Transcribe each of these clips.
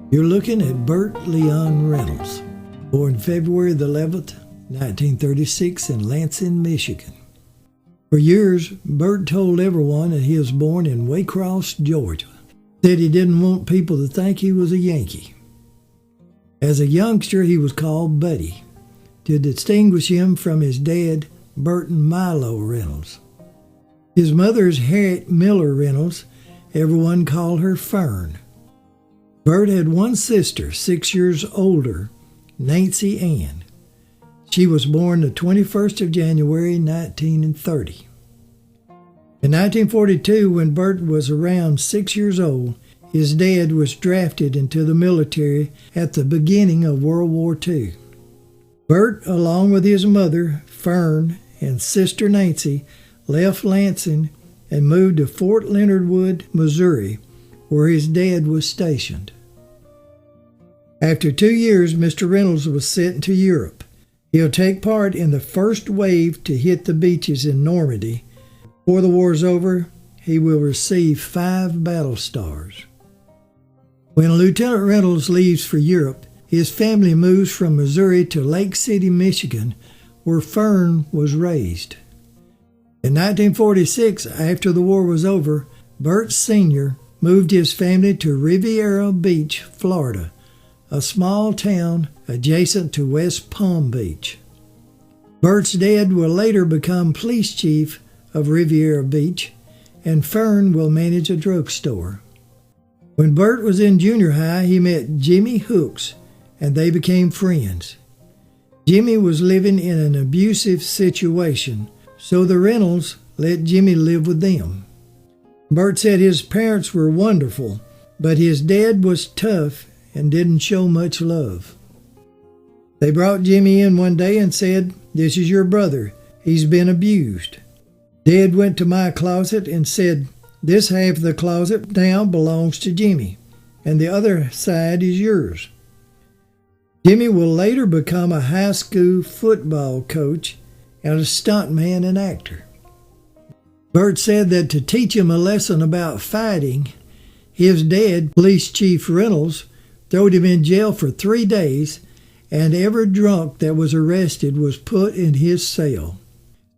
You're looking at Burt Leon Reynolds, born February the 11th, 1936 in Lansing, Michigan. For years, Burt told everyone that he was born in Waycross, Georgia. Said he didn't want people to think he was a Yankee. As a youngster, he was called Buddy, to distinguish him from his dad, Burton Milo Reynolds. His mother is Harriet Miller Reynolds. Everyone called her Fern. Burt had one sister, 6 years older, Nancy Ann. She was born the 21st of January, 1930. In 1942, when Burt was around 6 years old, his dad was drafted into the military at the beginning of World War II. Burt, along with his mother, Fern, and sister Nancy, left Lansing and moved to Fort Leonard Wood, Missouri, where his dad was stationed. After 2 years, Mr. Reynolds was sent to Europe. He'll take part in the first wave to hit the beaches in Normandy. Before the war's over, he will receive 5 battle stars. When Lieutenant Reynolds leaves for Europe, his family moves from Missouri to Lake City, Michigan, where Fern was raised. In 1946, after the war was over, Burt Sr. moved his family to Riviera Beach, Florida, a small town adjacent to West Palm Beach. Burt's dad will later become police chief of Riviera Beach, and Fern will manage a drugstore. When Burt was in junior high, he met Jimmy Hooks, and they became friends. Jimmy was living in an abusive situation, so the Reynolds let Jimmy live with them. Burt said his parents were wonderful, but his dad was tough and didn't show much love. They brought Jimmy in one day and said, "This is your brother. He's been abused." Dad went to my closet and said, "This half of the closet now belongs to Jimmy, and the other side is yours." Jimmy will later become a high school football coach and a stuntman and actor. Burt said that to teach him a lesson about fighting, his dad, Police Chief Reynolds, throwed him in jail for 3 days, and every drunk that was arrested was put in his cell.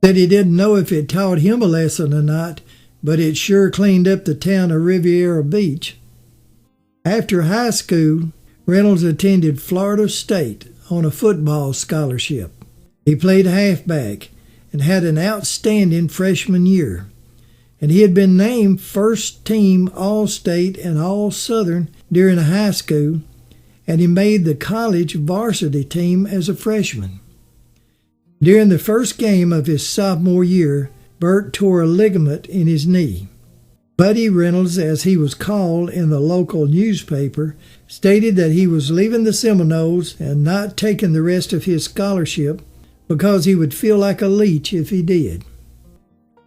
Said he didn't know if it taught him a lesson or not, but it sure cleaned up the town of Riviera Beach. After high school, Reynolds attended Florida State on a football scholarship. He played halfback and had an outstanding freshman year, and he had been named first team All-State and All-Southern during high school, and he made the college varsity team as a freshman. During the first game of his sophomore year, Burt tore a ligament in his knee. Buddy Reynolds, as he was called in the local newspaper, stated that he was leaving the Seminoles and not taking the rest of his scholarship because he would feel like a leech if he did.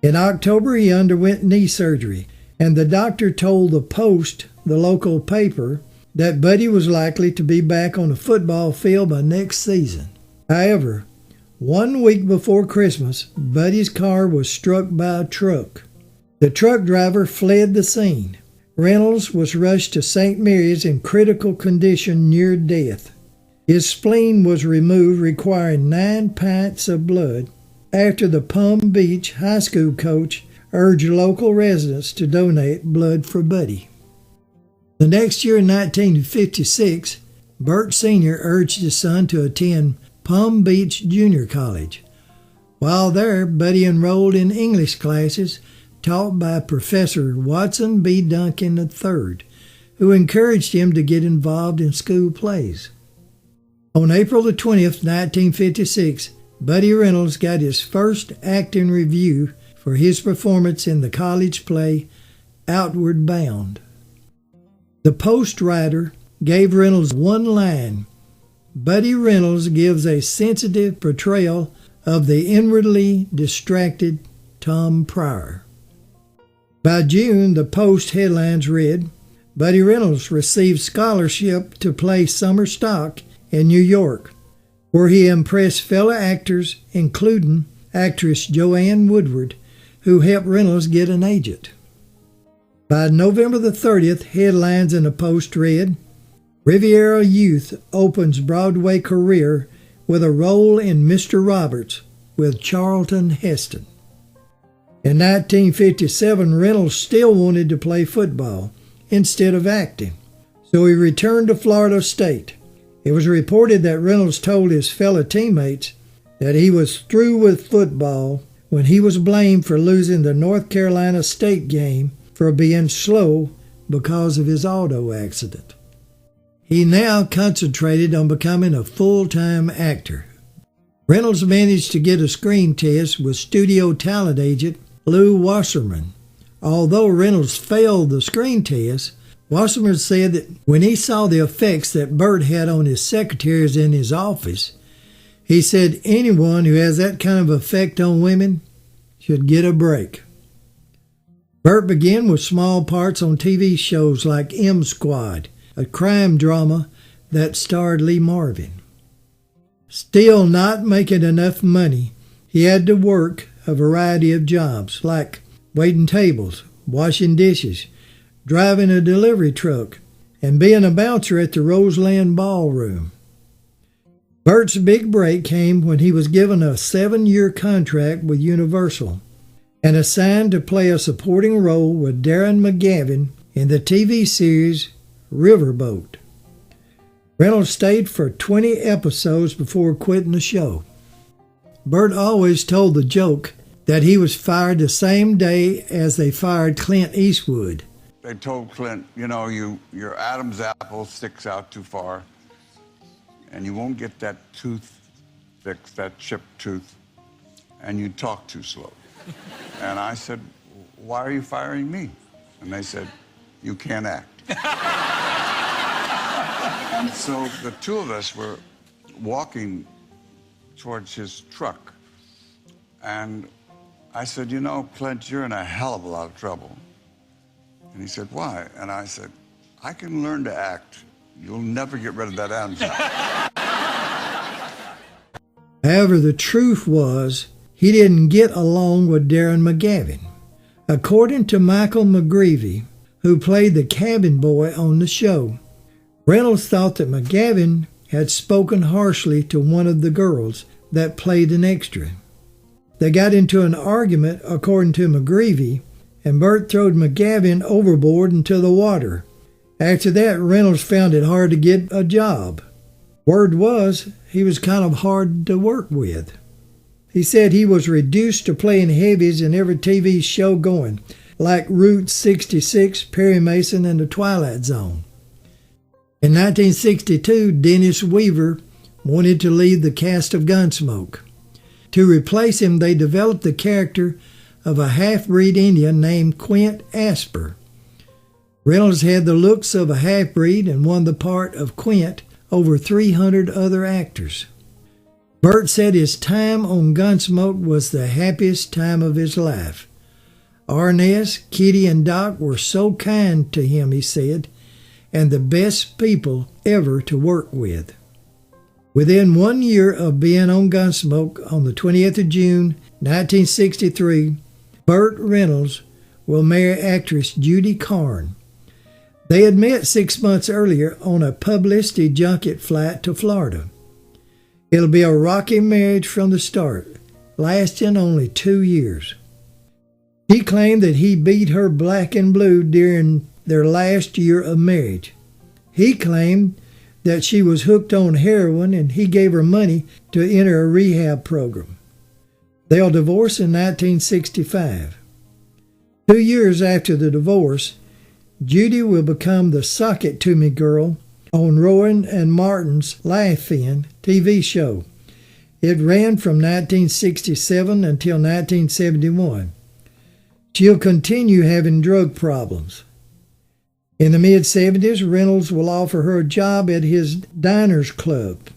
In October, he underwent knee surgery, and the doctor told the Post, the local paper, that Buddy was likely to be back on the football field by next season. However, 1 week before Christmas, Buddy's car was struck by a truck. The truck driver fled the scene. Reynolds was rushed to St. Mary's in critical condition near death. His spleen was removed, requiring 9 pints of blood, after the Palm Beach high school coach urged local residents to donate blood for Buddy. The next year, in 1956, Burt Sr. urged his son to attend Palm Beach Junior College. While there, Buddy enrolled in English classes taught by Professor Watson B. Duncan III, who encouraged him to get involved in school plays. On April the 20th, 1956, Buddy Reynolds got his first acting review for his performance in the college play Outward Bound. The Post writer gave Reynolds one line. Buddy Reynolds gives a sensitive portrayal of the inwardly distracted Tom Pryor. By June, the Post headlines read, Buddy Reynolds received scholarship to play summer stock in New York, where he impressed fellow actors, including actress Joanne Woodward, who helped Reynolds get an agent. By November the 30th, headlines in the Post read, Riviera Youth opens Broadway career with a role in Mr. Roberts with Charlton Heston. In 1957, Reynolds still wanted to play football instead of acting, so he returned to Florida State. It was reported that Reynolds told his fellow teammates that he was through with football when he was blamed for losing the North Carolina State game for being slow because of his auto accident. He now concentrated on becoming a full-time actor. Reynolds managed to get a screen test with studio talent agent Lou Wasserman. Although Reynolds failed the screen test, Wasserman said that when he saw the effects that Burt had on his secretaries in his office, he said anyone who has that kind of effect on women should get a break. Burt began with small parts on TV shows like M Squad, a crime drama that starred Lee Marvin. Still not making enough money, he had to work a variety of jobs like waiting tables, washing dishes, driving a delivery truck, and being a bouncer at the Roseland Ballroom. Burt's big break came when he was given a 7-year contract with Universal and assigned to play a supporting role with Darren McGavin in the TV series Riverboat. Reynolds stayed for 20 episodes before quitting the show. Burt always told the joke that he was fired the same day as they fired Clint Eastwood. They told Clint, you know, your Adam's apple sticks out too far, and you won't get that tooth fixed, that chipped tooth, and you talk too slow. And I said, why are you firing me? And they said, you can't act. And so the two of us were walking towards his truck, and I said, you know, Clint, you're in a hell of a lot of trouble. And he said, why? And I said, I can learn to act. You'll never get rid of that Adam's apple. However, the truth was, he didn't get along with Darren McGavin. According to Michael McGreevy, who played the cabin boy on the show, Reynolds thought that McGavin had spoken harshly to one of the girls that played an extra. They got into an argument, according to McGreevy, and Burt throwed McGavin overboard into the water. After that, Reynolds found it hard to get a job. Word was, he was kind of hard to work with. He said he was reduced to playing heavies in every TV show going, like Route 66, Perry Mason, and The Twilight Zone. In 1962, Dennis Weaver wanted to lead the cast of Gunsmoke. To replace him, they developed the character of a half-breed Indian named Quint Asper. Reynolds had the looks of a half-breed and won the part of Quint over 300 other actors. Burt said his time on Gunsmoke was the happiest time of his life. Arnaz, Kitty, and Doc were so kind to him, he said, and the best people ever to work with. Within 1 year of being on Gunsmoke, on the 20th of June, 1963, Burt Reynolds will marry actress Judy Carn. They had met 6 months earlier on a publicity junket flight to Florida. It'll be a rocky marriage from the start, lasting only 2 years. She claimed that he beat her black and blue during their last year of marriage. He claimed that she was hooked on heroin and he gave her money to enter a rehab program. They'll divorce in 1965. 2 years after the divorce, Judy will become the Sock It To Me girl on Rowan and Martin's Laugh-In TV show. It ran from 1967 until 1971. She'll continue having drug problems. In the mid-70s, Reynolds will offer her a job at his Diners Club.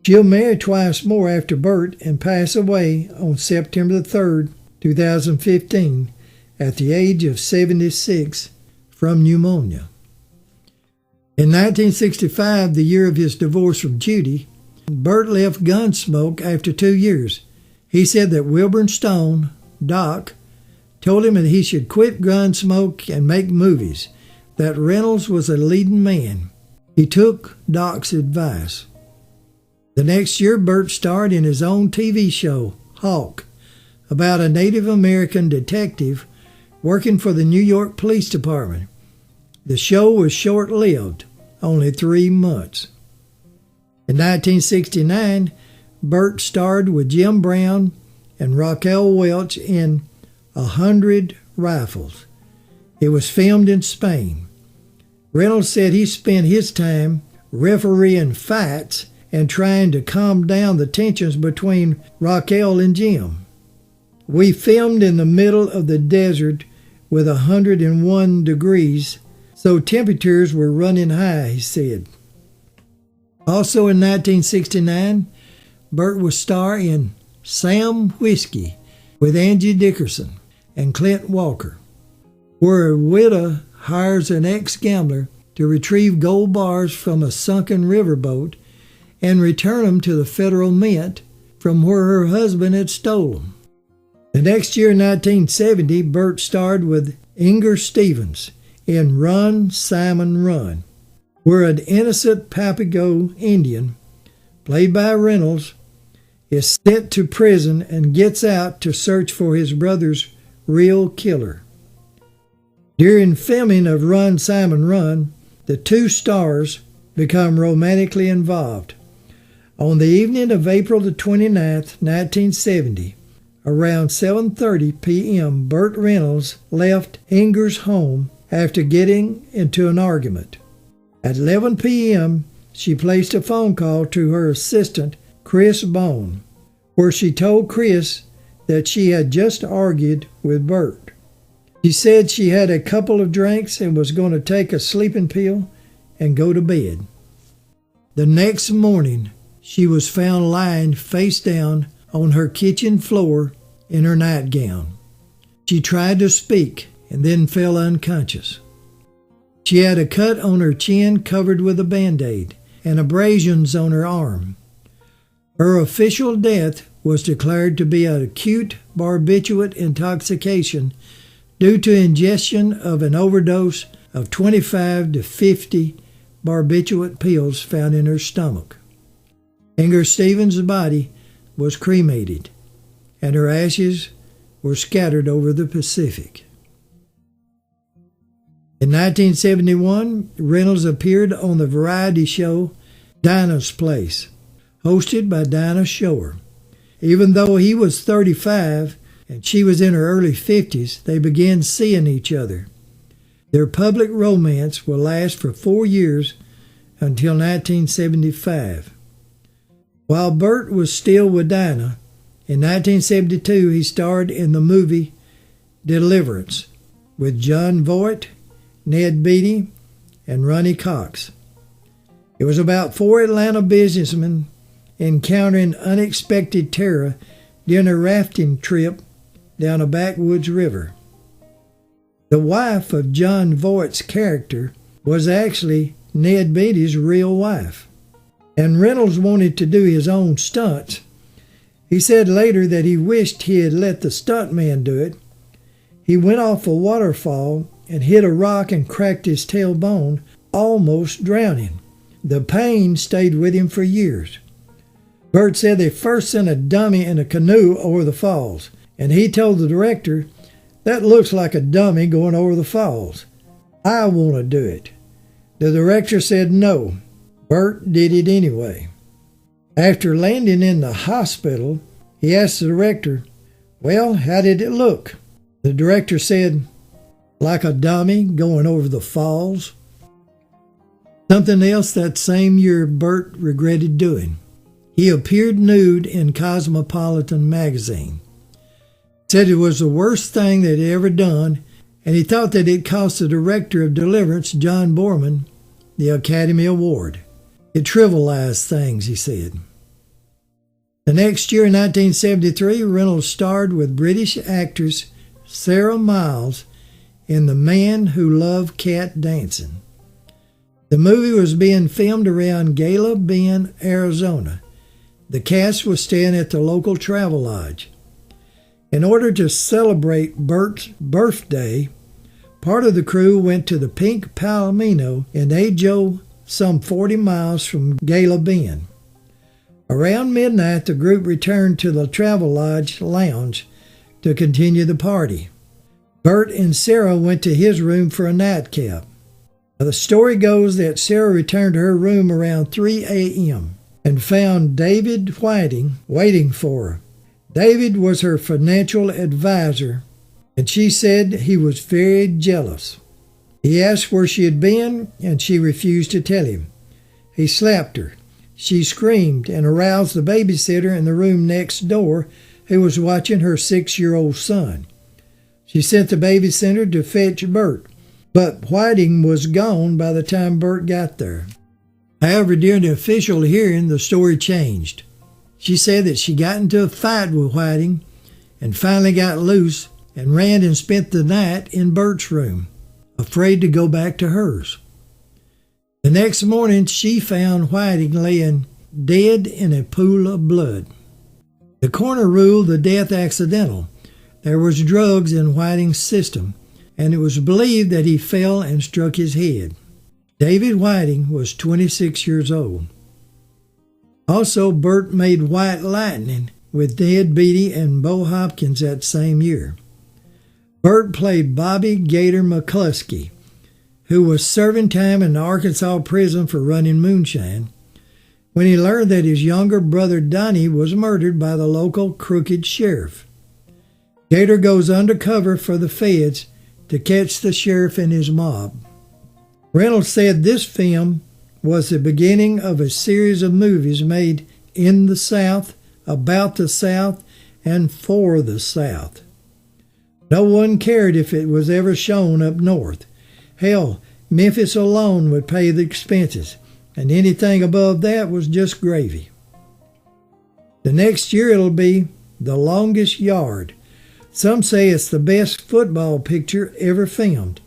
She'll marry twice more after Burt and pass away on September 3, 2015, at the age of 76 from pneumonia. In 1965, the year of his divorce from Judy, Burt left Gunsmoke after 2 years. He said that Wilburn Stone, Doc, told him that he should quit Gunsmoke and make movies, that Reynolds was a leading man. He took Doc's advice. The next year, Burt starred in his own TV show, Hawk, about a Native American detective working for the New York Police Department. The show was short-lived, only 3 months. In 1969, Burt starred with Jim Brown and Raquel Welch in 100 Rifles. It was filmed in Spain. Reynolds said he spent his time refereeing fights and trying to calm down the tensions between Raquel and Jim. We filmed in the middle of the desert with 101 degrees, so temperatures were running high, he said. Also in 1969, Burt was star in Sam Whiskey with Angie Dickerson and Clint Walker, where a widow hires an ex-gambler to retrieve gold bars from a sunken riverboat and return them to the federal mint from where her husband had stolen them. The next year, in 1970, Burt starred with Inger Stevens in Run, Simon, Run, where an innocent Papago Indian, played by Reynolds, is sent to prison and gets out to search for his brother's real killer. During filming of Run, Simon, Run, the two stars become romantically involved. On the evening of April the 29th, 1970, around 7:30 p.m., Burt Reynolds left Inger's home after getting into an argument. At 11 p.m., she placed a phone call to her assistant, Chris Bone, where she told Chris that she had just argued with Burt. She said she had a couple of drinks and was going to take a sleeping pill and go to bed. The next morning, she was found lying face down on her kitchen floor in her nightgown. She tried to speak and then fell unconscious. She had a cut on her chin covered with a Band-Aid and abrasions on her arm. Her official death was declared to be an acute barbiturate intoxication due to ingestion of an overdose of 25 to 50 barbiturate pills found in her stomach. Inger Stevens' body was cremated, and her ashes were scattered over the Pacific. In 1971, Reynolds appeared on the variety show Dinah's Place, hosted by Dinah Shore. Even though he was 35 and she was in her early 50s, they began seeing each other. Their public romance will last for 4 years until 1975. While Burt was still with Dinah, in 1972 he starred in the movie Deliverance with Jon Voight, Ned Beatty, and Ronnie Cox. It was about 4 Atlanta businessmen encountering unexpected terror during a rafting trip down a backwoods river. The wife of Jon Voight's character was actually Ned Beatty's real wife, and Reynolds wanted to do his own stunts. He said later that he wished he had let the stuntman do it. He went off a waterfall and hit a rock and cracked his tailbone, almost drowning. The pain stayed with him for years. Burt said they first sent a dummy in a canoe over the falls, and he told the director, "That looks like a dummy going over the falls. I want to do it." The director said no. Burt did it anyway. After landing in the hospital, he asked the director, "Well, how did it look?" The director said, "Like a dummy going over the falls." Something else that same year Burt regretted doing. He appeared nude in Cosmopolitan magazine. Said it was the worst thing that he'd ever done, and he thought that it cost the director of Deliverance, John Borman, the Academy Award. It trivialized things, he said. The next year, in 1973, Reynolds starred with British actress Sarah Miles in The Man Who Loved Cat Dancing. The movie was being filmed around Gala Bend, Arizona. The cast was staying at the local travel lodge. In order to celebrate Burt's birthday, part of the crew went to the Pink Palomino in Ajo, some 40 miles from Gala Bend. Around midnight, the group returned to the Travel Lodge lounge to continue the party. Burt and Sarah went to his room for a nightcap. Now, the story goes that Sarah returned to her room around 3 a.m. and found David Whiting waiting for her. David was her financial advisor, and she said he was very jealous. He asked where she had been, and she refused to tell him. He slapped her. She screamed and aroused the babysitter in the room next door, who was watching her 6-year-old son. She sent the babysitter to fetch Burt, but Whiting was gone by the time Burt got there. However, during the official hearing, the story changed. She said that she got into a fight with Whiting and finally got loose and ran and spent the night in Burt's room, afraid to go back to hers. The next morning, she found Whiting laying dead in a pool of blood. The coroner ruled the death accidental. There was drugs in Whiting's system, and it was believed that he fell and struck his head. David Whiting was 26 years old. Also, Burt made White Lightning with Ned Beatty and Bo Hopkins that same year. Burt played Bobby Gator McCluskey, who was serving time in the Arkansas prison for running moonshine, when he learned that his younger brother Donnie was murdered by the local crooked sheriff. Gator goes undercover for the feds to catch the sheriff and his mob. Reynolds said this film was the beginning of a series of movies made in the South, about the South, and for the South. No one cared if it was ever shown up north. Hell, Memphis alone would pay the expenses, and anything above that was just gravy. The next year it'll be The Longest Yard. Some say it's the best football picture ever filmed.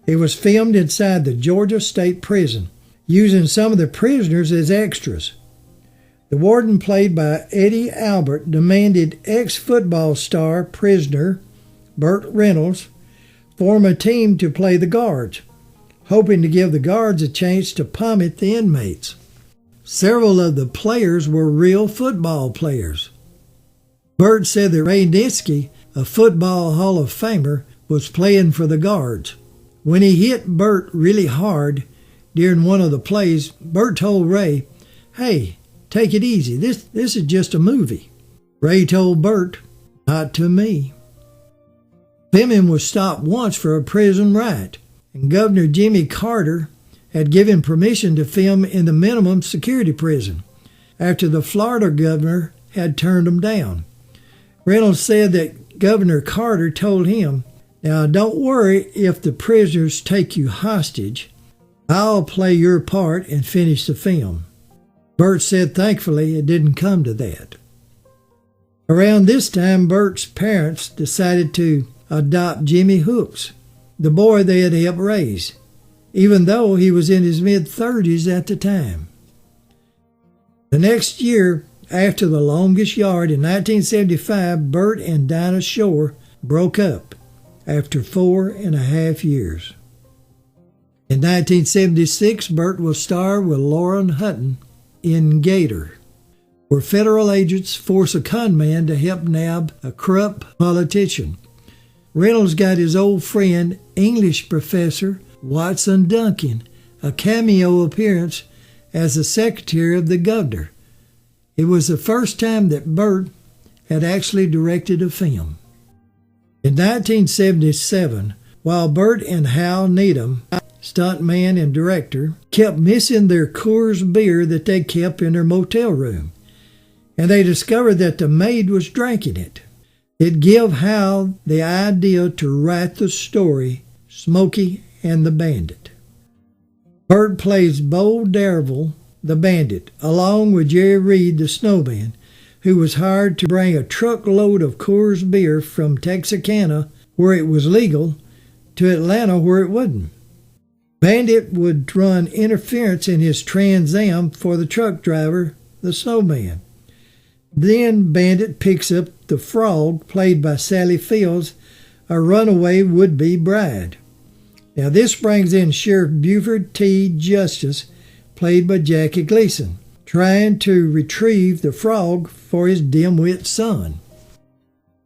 It was filmed inside the Georgia State Prison, using some of the prisoners as extras. The warden, played by Eddie Albert, demanded ex-football star prisoner Burt Reynolds form a team to play the guards, hoping to give the guards a chance to pommet the inmates. Several of the players were real football players. Burt said that Ray Nitschke, a football Hall of Famer, was playing for the guards. When he hit Burt really hard during one of the plays, Burt told Ray, "Hey, take it easy. This is just a movie." Ray told Burt, "Not to me." Filming was stopped once for a prison riot, and Governor Jimmy Carter had given permission to film in the minimum security prison after the Florida governor had turned them down. Reynolds said that Governor Carter told him, "Now don't worry if the prisoners take you hostage. I'll play your part and finish the film." Burt said thankfully it didn't come to that. Around this time, Burt's parents decided to adopt Jimmy Hooks, the boy they had helped raise, even though he was in his mid-30s at the time. The next year, after The Longest Yard in 1975, Burt and Dinah Shore broke up after 4.5 years. In 1976, Burt will star with Lauren Hutton in Gator, where federal agents force a conman to help nab a corrupt politician. Reynolds got his old friend, English professor Watson Duncan, a cameo appearance as the secretary of the governor. It was the first time that Burt had actually directed a film. In 1977, while Burt and Hal Needham, stuntman and director, kept missing their Coors beer that they kept in their motel room, and they discovered that the maid was drinking it. It gave Hal the idea to write the story Smokey and the Bandit. Burt plays Bo Darrell, the bandit, along with Jerry Reed, the snowman, who was hired to bring a truckload of Coors beer from Texarkana, where it was legal, to Atlanta, where it wasn't. Bandit would run interference in his Trans Am for the truck driver, the snowman. Then Bandit picks up the Frog, played by Sally Fields, a runaway would-be bride. Now this brings in Sheriff Buford T. Justice, played by Jackie Gleason, trying to retrieve the frog for his dim-wit son.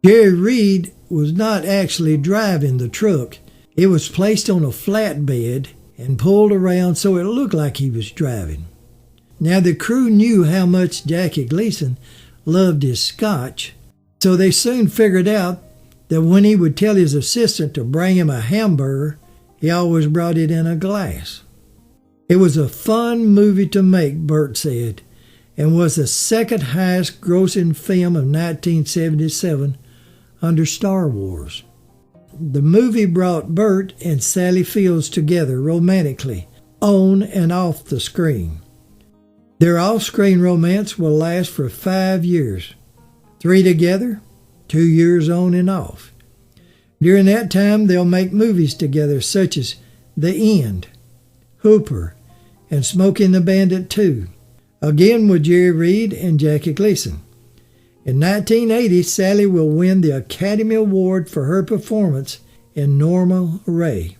Jerry Reed was not actually driving the truck. It was placed on a flatbed and pulled around so it looked like he was driving. Now the crew knew how much Jackie Gleason loved his scotch, so they soon figured out that when he would tell his assistant to bring him a hamburger, he always brought it in a glass. It was a fun movie to make, Burt said, and was the second highest grossing film of 1977 under Star Wars. The movie brought Burt and Sally Fields together romantically, on and off the screen. Their off-screen romance will last for 5 years. 3 together, 2 years on and off. During that time, they'll make movies together such as The End, Hooper, and Smokey and the Bandit 2, again with Jerry Reed and Jackie Gleason. In 1980, Sally will win the Academy Award for her performance in Norma Ray.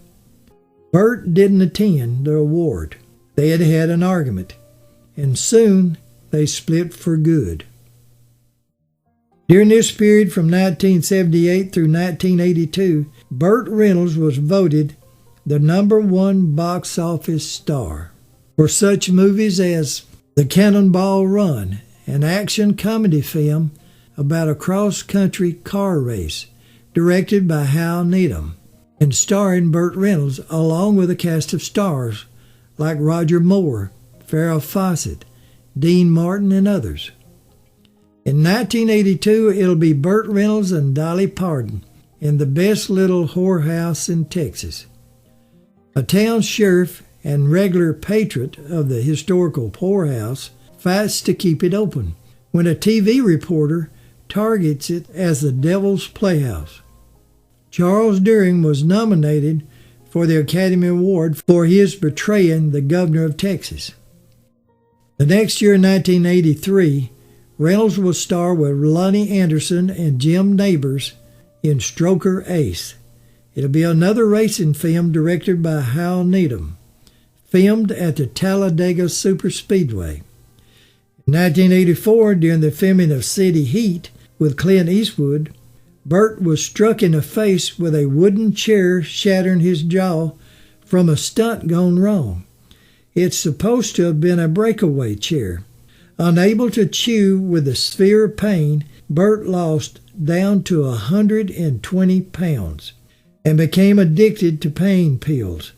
Burt didn't attend the award. They had had an argument, and soon they split for good. During this period from 1978 through 1982, Burt Reynolds was voted the #1 box office star for such movies as The Cannonball Run, an action comedy film about a cross-country car race, directed by Hal Needham, and starring Burt Reynolds along with a cast of stars like Roger Moore, Farrah Fawcett, Dean Martin, and others. In 1982, it'll be Burt Reynolds and Dolly Parton in The Best Little Whorehouse in Texas. A town sheriff and regular patron of the historical poorhouse fights to keep it open when a TV reporter targets it as the Devil's Playhouse. Charles Deering was nominated for the Academy Award for his portraying the governor of Texas. The next year, in 1983, Reynolds will star with Lonnie Anderson and Jim Nabors in Stroker Ace. It'll be another racing film directed by Hal Needham, filmed at the Talladega Superspeedway. In 1984, during the filming of City Heat with Clint Eastwood, Burt was struck in the face with a wooden chair, shattering his jaw from a stunt gone wrong. It's supposed to have been a breakaway chair. Unable to chew with the severe pain, Burt lost down to 120 pounds and became addicted to pain pills.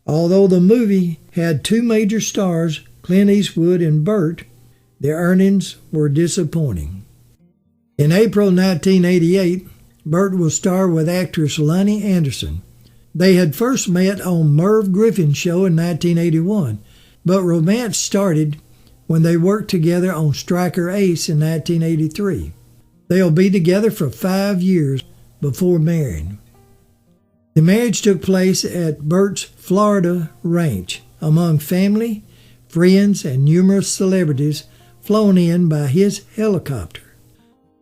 Although the movie had 2 major stars, Clint Eastwood and Burt, the earnings were disappointing. In April 1988, Burt will star with actress Lonnie Anderson. They had first met on Merv Griffin's show in 1981, but romance started when they worked together on Striker Ace in 1983. They'll be together for 5 years before marrying. The marriage took place at Burt's Florida ranch among family, friends, and numerous celebrities flown in by his helicopter.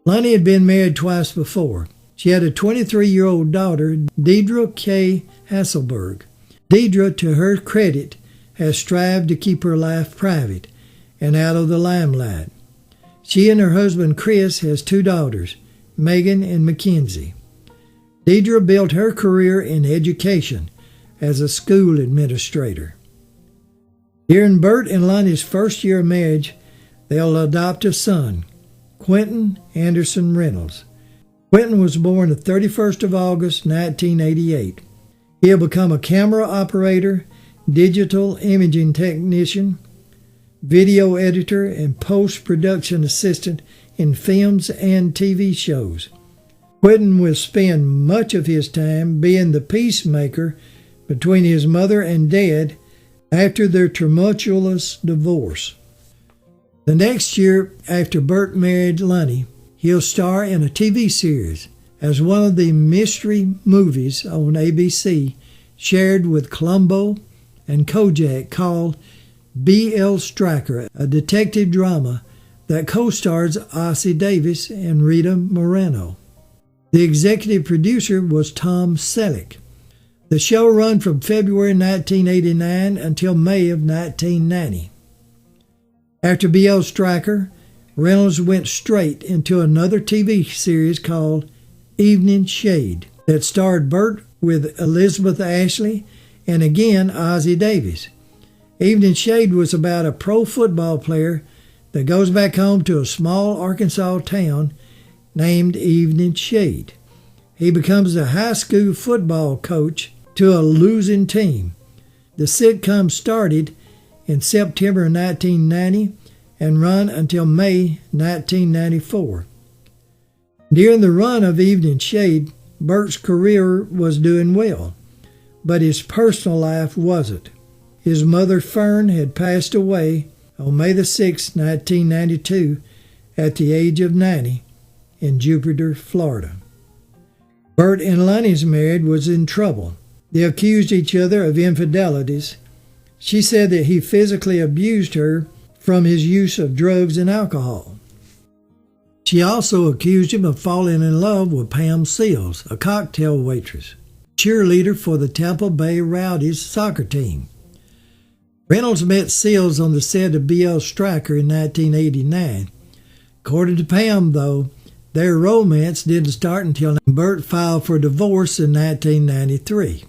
Lonnie had been married twice before. She had a 23-year-old daughter, Deidre K. Hasselberg. Deidre, to her credit, has strived to keep her life private and out of the limelight. She and her husband Chris has 2 daughters, Megan and Mackenzie. Deidre built her career in education as a school administrator. During Burt and Lonnie's first year of marriage, they'll adopt a son, Quentin Anderson Reynolds. Quentin was born the 31st of August, 1988. He'll become a camera operator, digital imaging technician, video editor, and post-production assistant in films and TV shows. Quentin will spend much of his time being the peacemaker between his mother and dad after their tumultuous divorce. The next year after Burt married Lonnie, he'll star in a TV series as one of the mystery movies on ABC shared with Columbo and Kojak called B.L. Stryker, a detective drama that co-stars Ossie Davis and Rita Moreno. The executive producer was Tom Selleck. The show ran from February 1989 until May of 1990. After B.L. Stryker, Reynolds went straight into another TV series called Evening Shade that starred Burt with Elizabeth Ashley and again Ozzie Davis. Evening Shade was about a pro football player that goes back home to a small Arkansas town named Evening Shade. He becomes a high school football coach to a losing team. The sitcom started in September 1990 and run until May 1994. During the run of Evening Shade, Burt's career was doing well, but his personal life wasn't. His mother, Fern, had passed away on May 6, 1992, at the age of 90 in Jupiter, Florida. Burt and Lonnie's marriage was in trouble. They accused each other of infidelities. She said that he physically abused her from his use of drugs and alcohol. She also accused him of falling in love with Pam Seals, a cocktail waitress, cheerleader for the Tampa Bay Rowdies soccer team. Reynolds met Seals on the set of B.L. Stryker in 1989. According to Pam, though, their romance didn't start until Burt filed for divorce in 1993.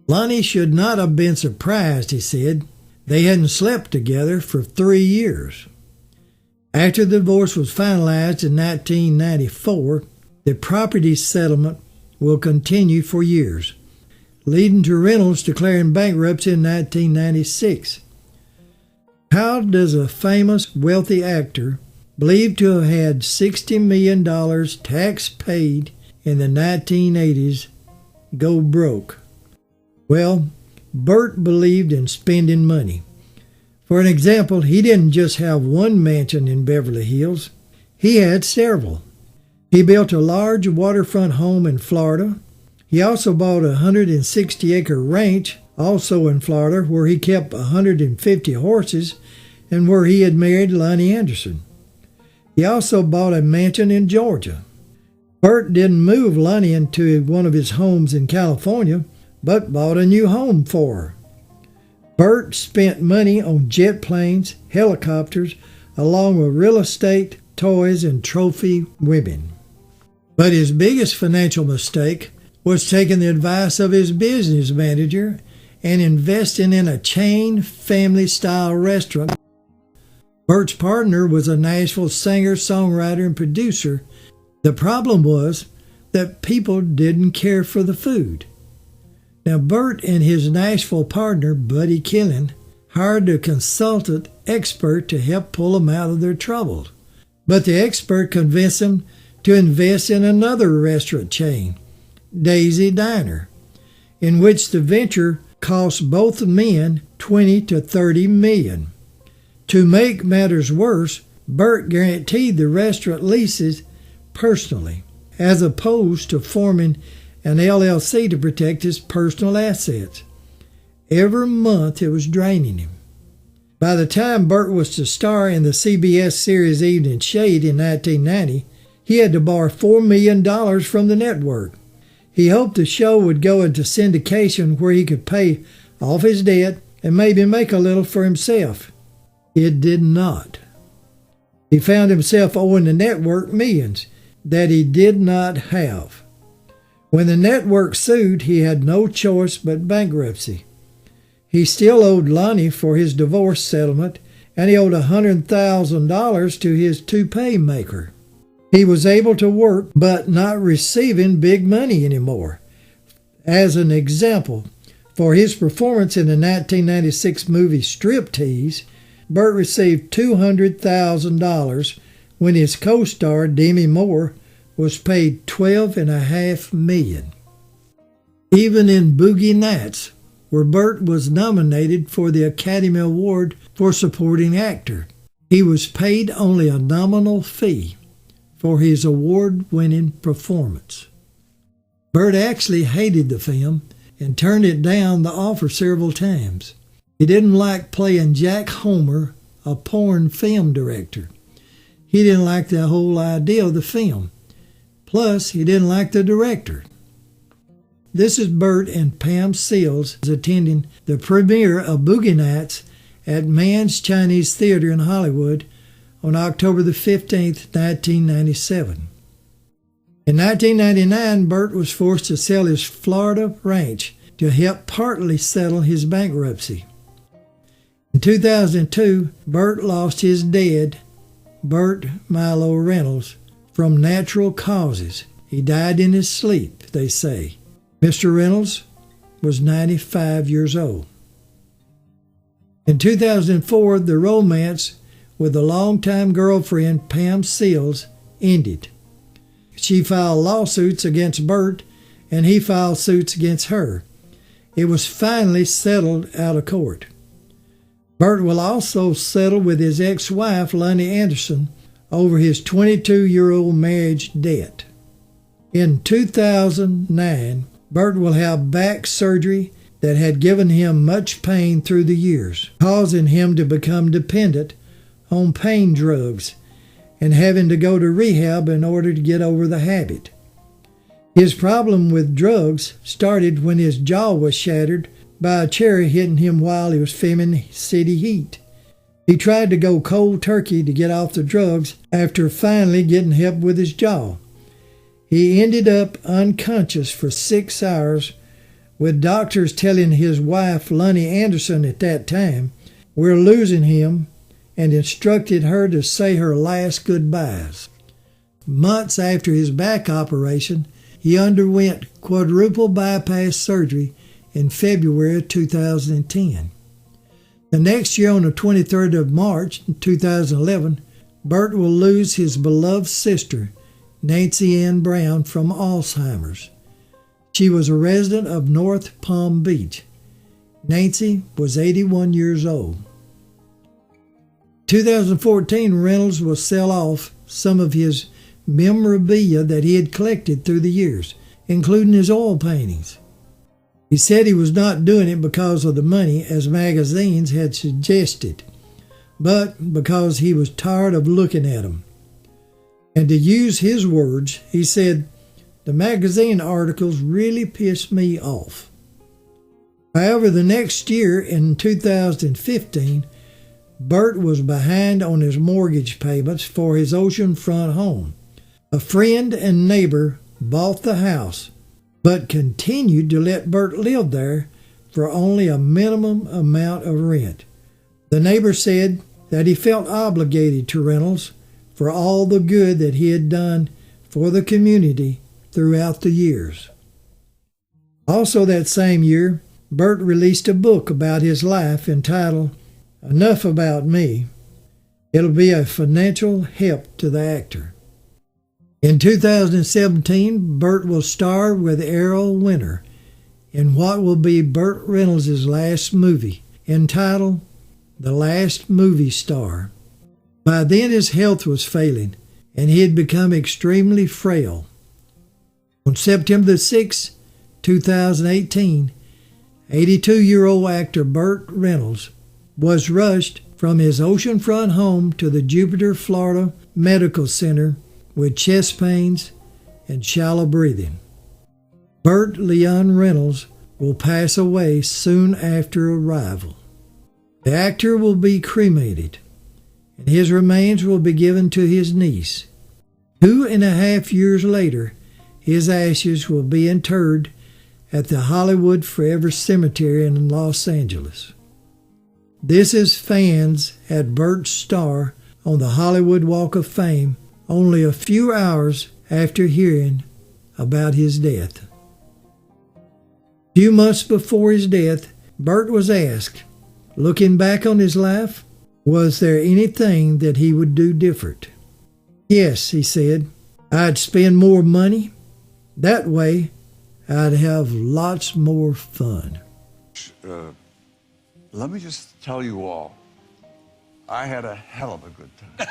Lonnie should not have been surprised, he said. They hadn't slept together for 3 years. After the divorce was finalized in 1994, the property settlement will continue for years, leading to Reynolds declaring bankruptcy in 1996. How does a famous, wealthy actor believed to have had $60 million tax paid in the 1980s go broke? Well, Burt believed in spending money. For an example, he didn't just have one mansion in Beverly Hills. He had several. He built a large waterfront home in Florida. He also bought a 160-acre ranch, also in Florida, where he kept 150 horses and where he had married Lonnie Anderson. He also bought a mansion in Georgia. Burt didn't move Lonnie into one of his homes in California, but bought a new home for her. Burt spent money on jet planes, helicopters, along with real estate, toys, and trophy women. But his biggest financial mistake was taking the advice of his business manager and investing in a chain family-style restaurant. Burt's partner was a Nashville singer, songwriter, and producer. The problem was that people didn't care for the food. Now, Burt and his Nashville partner, Buddy Killen, hired a consultant expert to help pull them out of their troubles. But the expert convinced them to invest in another restaurant chain, Daisy Diner, in which the venture cost both men $20 to $30 million. To make matters worse, Burt guaranteed the restaurant leases personally, as opposed to forming an LLC to protect his personal assets. Every month it was draining him. By the time Burt was to star in the CBS series Evening Shade in 1990, he had to borrow $4 million from the network. He hoped the show would go into syndication where he could pay off his debt and maybe make a little for himself. It did not. He found himself owing the network millions that he did not have. When the network sued, he had no choice but bankruptcy. He still owed Lonnie for his divorce settlement, and he owed $100,000 to his toupee maker. He was able to work, but not receiving big money anymore. As an example, for his performance in the 1996 movie Striptease, Burt received $200,000 when his co-star, Demi Moore, was paid $12.5 million. Even in Boogie Nights, where Burt was nominated for the Academy Award for Supporting Actor, he was paid only a nominal fee for his award-winning performance. Burt actually hated the film and turned it down the offer several times. He didn't like playing Jack Homer, a porn film director. He didn't like the whole idea of the film. Plus, he didn't like the director. This is Burt and Pam Seals attending the premiere of Boogie Nights at Mann's Chinese Theater in Hollywood on October the 15th, 1997. In 1999, Burt was forced to sell his Florida ranch to help partly settle his bankruptcy. In 2002, Burt lost his dad, Burt Milo Reynolds, from natural causes. He died in his sleep, they say. Mr. Reynolds was 95 years old. In 2004, the romance with a longtime girlfriend, Pam Seals, ended. She filed lawsuits against Burt, and he filed suits against her. It was finally settled out of court. Burt will also settle with his ex-wife, Lonnie Anderson, over his 22-year-old marriage debt. In 2009, Burt will have back surgery that had given him much pain through the years, causing him to become dependent on pain drugs and having to go to rehab in order to get over the habit. His problem with drugs started when his jaw was shattered by a chair hitting him while he was filming City Heat. He tried to go cold turkey to get off the drugs after finally getting help with his jaw. He ended up unconscious for 6 hours, with doctors telling his wife, Lonnie Anderson, at that time, "We're losing him," and instructed her to say her last goodbyes. Months after his back operation, he underwent quadruple bypass surgery in February 2010. The next year, on the 23rd of March 2011, Burt will lose his beloved sister, Nancy Ann Brown, from Alzheimer's. She was a resident of North Palm Beach. Nancy was 81 years old. 2014, Reynolds will sell off some of his memorabilia that he had collected through the years, including his oil paintings. He said he was not doing it because of the money, as magazines had suggested, but because he was tired of looking at them. And to use his words, he said, "The magazine articles really pissed me off." However, the next year, in 2015, Burt was behind on his mortgage payments for his oceanfront home. A friend and neighbor bought the house, but continued to let Burt live there for only a minimum amount of rent. The neighbor said that he felt obligated to Reynolds for all the good that he had done for the community throughout the years. Also that same year, Burt released a book about his life entitled "Enough About Me." It'll be a financial help to the actor. In 2017, Burt will star with Errol Winter in what will be Burt Reynolds' last movie, entitled The Last Movie Star. By then his health was failing, and he had become extremely frail. On September 6, 2018, 82-year-old actor Burt Reynolds was rushed from his oceanfront home to the Jupiter, Florida Medical Center with chest pains and shallow breathing. Burt Leon Reynolds will pass away soon after arrival. The actor will be cremated, and his remains will be given to his niece. 2.5 years later, his ashes will be interred at the Hollywood Forever Cemetery in Los Angeles. This is fans at Burt's star on the Hollywood Walk of Fame only a few hours after hearing about his death. A few months before his death, Burt was asked, looking back on his life, was there anything that he would do different? "Yes," he said, "I'd spend more money. That way, I'd have lots more fun." Let me just tell you all, I had a hell of a good time.